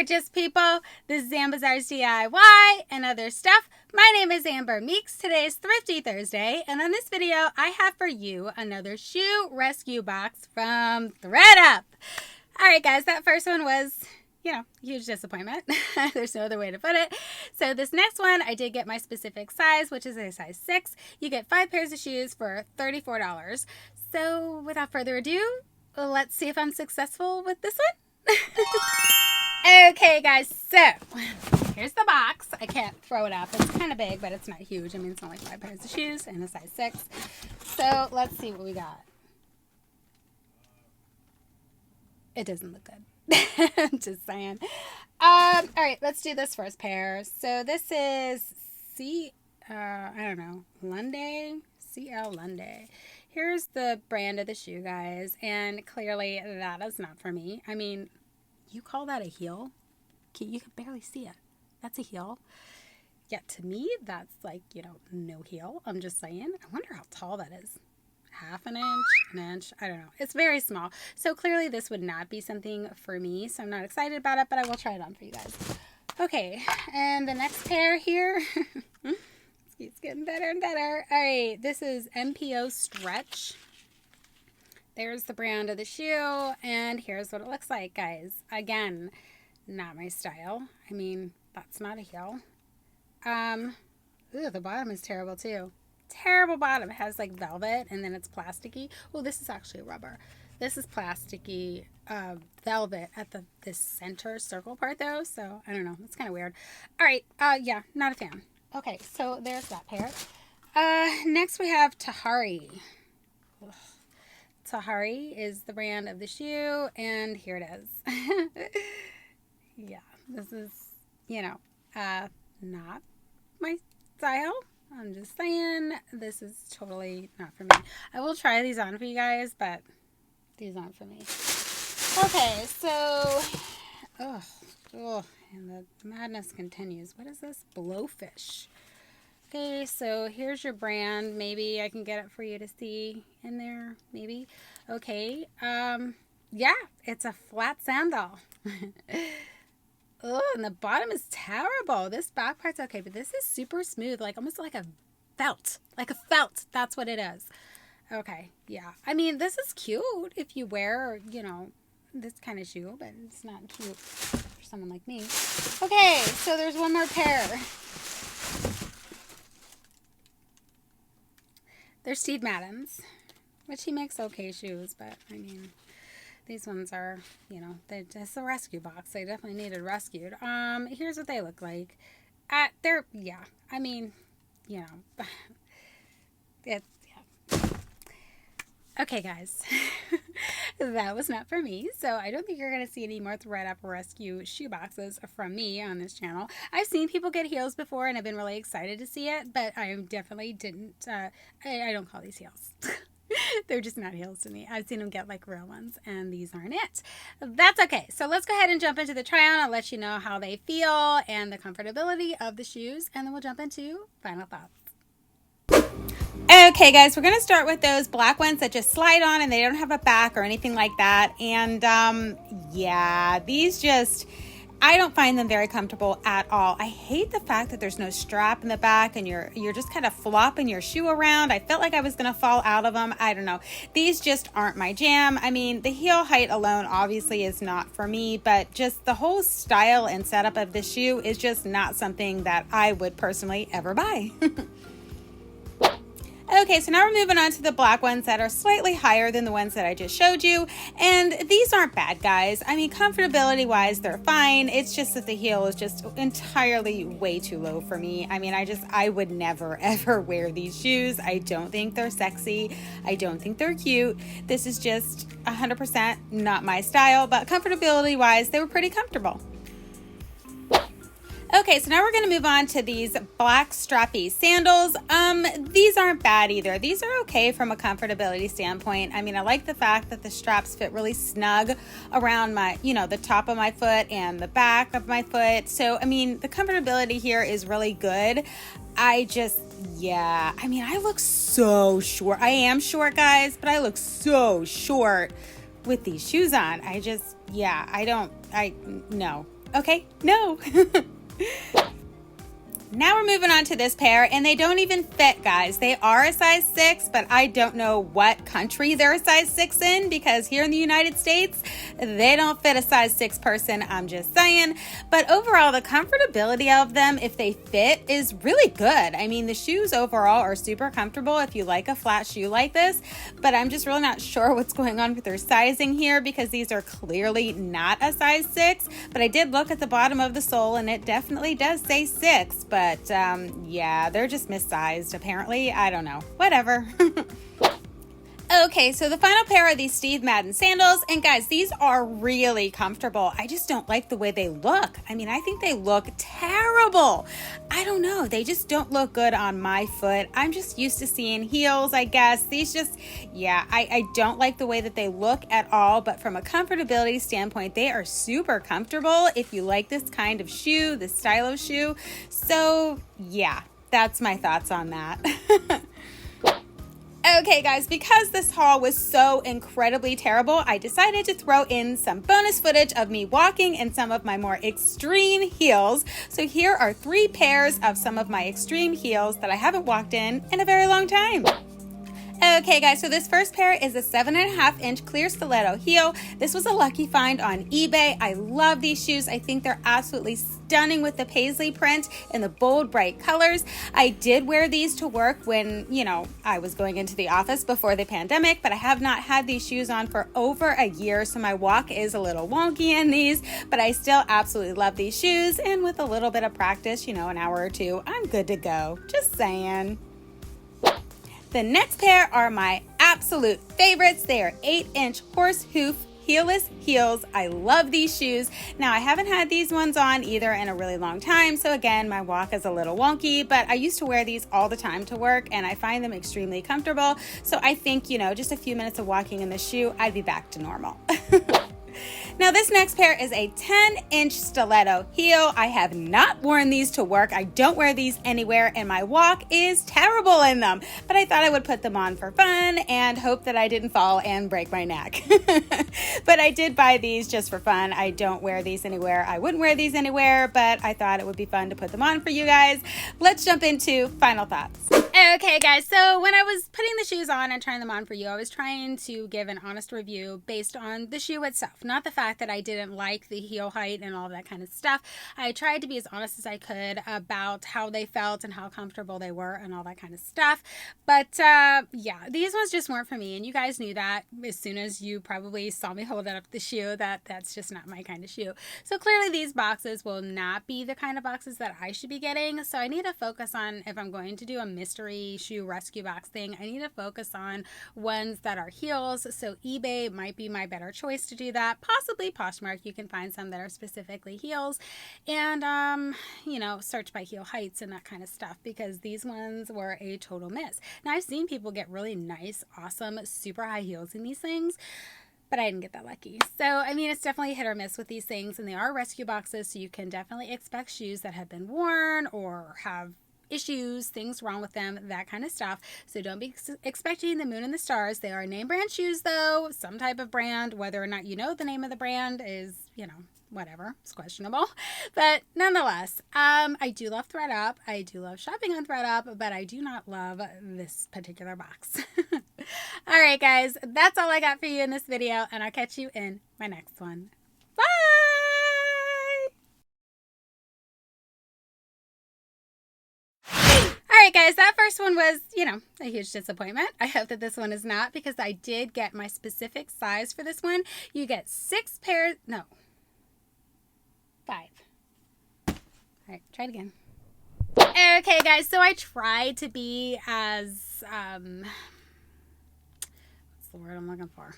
gorgeous people. This is Amber's DIY and other stuff. My name is Amber Meeks. Today is Thrifty Thursday, and on this video, I have for you another shoe rescue box from ThredUP. All right, guys, that first one was, huge disappointment. There's no other way to put it. So this next one, I did get my specific size, which is a size 6. You get 5 pairs of shoes for $34. So without further ado, let's see if I'm successful with this one. Okay, guys, so here's the box. I can't throw it up. It's kind of big, but it's not huge. I mean, it's only 5 pairs of shoes and a size 6. So let's see what we got. It doesn't look good. I'm just saying. All right, let's do this first pair. So this is Lunday. CL Lunday. Here's the brand of the shoe, guys, and clearly that is not for me. I mean, you call that a heel? You can barely see it. That's a heel. Yeah, to me, that's like, no heel. I'm just saying. I wonder how tall that is. Half an inch, I don't know. It's very small. So clearly this would not be something for me. So I'm not excited about it, but I will try it on for you guys. Okay, and the next pair here. It's getting better and better. All right, this is MPO Stretch. There's the brand of the shoe, and here's what it looks like, guys. Again, not my style. I mean, that's not a heel. The bottom is terrible too. Terrible bottom. It has like velvet, and then it's plasticky. Oh, this is actually rubber. This is plasticky velvet at this center circle part though, so I don't know. It's kind of weird. All right, yeah, not a fan. Okay, so there's that pair. Next we have Tahari. Ugh. Tahari is the brand of the shoe, and here it is. Yeah, this is, not my style. I'm just saying, this is totally not for me. I will try these on for you guys, but these aren't for me. Okay, so, and the madness continues. What is this? Blowfish. Okay, so here's your brand. Maybe I can get it for you to see in there. Maybe. Okay. Yeah, it's a flat sandal. Oh, and the bottom is terrible. This back part's okay, but this is super smooth, like almost like a felt. Like a felt. That's what it is. Okay, yeah. I mean, this is cute if you wear, this kind of shoe, but it's not cute for someone like me. Okay, so there's one more pair. There's Steve Madden's, which he makes okay shoes, but I mean, these ones are, it's a rescue box. They definitely needed rescued. Here's what they look like. They're, yeah, I mean, it's, yeah. Okay, guys, that was not for me, so I don't think you're going to see any more ThredUP rescue shoe boxes from me on this channel. I've seen people get heels before, and I've been really excited to see it, but I definitely didn't, I don't call these heels. They're just not heels to me. I've seen them get like real ones, and these aren't it. That's okay. So let's go ahead and jump into the try-on. I'll let you know how they feel and the comfortability of the shoes, and then we'll jump into final thoughts. Okay, guys, we're going to start with those black ones that just slide on and they don't have a back or anything like that. And yeah, these just, I don't find them very comfortable at all. I hate the fact that there's no strap in the back and you're just kind of flopping your shoe around. I felt like I was going to fall out of them. I don't know. These just aren't my jam. I mean, the heel height alone obviously is not for me, but just the whole style and setup of the shoe is just not something that I would personally ever buy. Okay, so now we're moving on to the black ones that are slightly higher than the ones that I just showed you. And these aren't bad, guys. I mean, comfortability-wise, they're fine. It's just that the heel is just entirely way too low for me. I mean, I would never, ever wear these shoes. I don't think they're sexy. I don't think they're cute. This is just 100% not my style, but comfortability-wise, they were pretty comfortable. Okay, so now we're going to move on to these black strappy sandals. These aren't bad either. These are okay from a comfortability standpoint. I mean, I like the fact that the straps fit really snug around my, the top of my foot and the back of my foot. So, I mean, the comfortability here is really good. I mean, I look so short. I am short, guys, but I look so short with these shoes on. No. Okay, no. Now we're moving on to this pair, and they don't even fit, guys. They are a size 6, but I don't know what country they're a size 6 in, because here in the United States, they don't fit a size 6 person, I'm just saying. But overall, the comfortability of them, if they fit, is really good. I mean, the shoes overall are super comfortable if you like a flat shoe like this, but I'm just really not sure what's going on with their sizing here, because these are clearly not a size 6, but I did look at the bottom of the sole, and it definitely does say 6, but yeah, they're just missized apparently. I don't know. Whatever. Okay, so the final pair are these Steve Madden sandals, and guys, these are really comfortable. I just don't like the way they look. I mean, I think they look terrible. I don't know. They just don't look good on my foot. I'm just used to seeing heels, I guess. These just, yeah, I don't like the way that they look at all, but from a comfortability standpoint, they are super comfortable if you like this kind of shoe, this style of shoe. So yeah, that's my thoughts on that. Okay guys, because this haul was so incredibly terrible, I decided to throw in some bonus footage of me walking in some of my more extreme heels. So here are 3 pairs of some of my extreme heels that I haven't walked in a very long time. Okay guys, so this first pair is a 7.5-inch clear stiletto heel. This was a lucky find on eBay. I love these shoes. I think they're absolutely stunning with the paisley print and the bold, bright colors. I did wear these to work when, you know, I was going into the office before the pandemic, but I have not had these shoes on for over a year, so my walk is a little wonky in these, but I still absolutely love these shoes, and with a little bit of practice, you know, an hour or two, I'm good to go. Just saying. The next pair are my absolute favorites. They are 8-inch horse hoof heelless heels. I love these shoes. Now, I haven't had these ones on either in a really long time, so again, my walk is a little wonky, but I used to wear these all the time to work, and I find them extremely comfortable. So I think, you know, just a few minutes of walking in the shoe, I'd be back to normal. Now this next pair is a 10-inch stiletto heel. I have not worn these to work. I don't wear these anywhere, and my walk is terrible in them. But I thought I would put them on for fun and hope that I didn't fall and break my neck. But I did buy these just for fun. I don't wear these anywhere. I wouldn't wear these anywhere, but I thought it would be fun to put them on for you guys. Let's jump into final thoughts. Okay guys, so when I was putting the shoes on and trying them on for you, I was trying to give an honest review based on the shoe itself, not the fact that I didn't like the heel height and all that kind of stuff. I tried to be as honest as I could about how they felt and how comfortable they were and all that kind of stuff. But yeah, these ones just weren't for me, and you guys knew that as soon as you probably saw me hold up the shoe, that's just not my kind of shoe. So clearly these boxes will not be the kind of boxes that I should be getting, so I need to focus on, if I'm going to do a mystery shoe rescue box thing, I need to focus on ones that are heels. So eBay might be my better choice to do that. Possibly Poshmark, you can find some that are specifically heels, and you know, search by heel heights and that kind of stuff, because these ones were a total miss. Now I've seen people get really nice, awesome, super high heels in these things, but I didn't get that lucky. So, I mean, it's definitely hit or miss with these things, and they are rescue boxes, so you can definitely expect shoes that have been worn or have issues, things wrong with them, that kind of stuff. So don't be expecting the moon and the stars. They are name brand shoes though, some type of brand. Whether or not you know the name of the brand is, you know, whatever, it's questionable. But nonetheless, I do love ThredUP. I do love shopping on ThredUp, but I do not love this particular box. All right, guys, that's all I got for you in this video, and I'll catch you in my next one. Bye! Alright guys, that first one was, you know, a huge disappointment. I hope that this one is not, because I did get my specific size for this one. You get 6 pairs, no, 5. Alright, try it again. Okay guys, so I tried to be as, what's the word I'm looking for?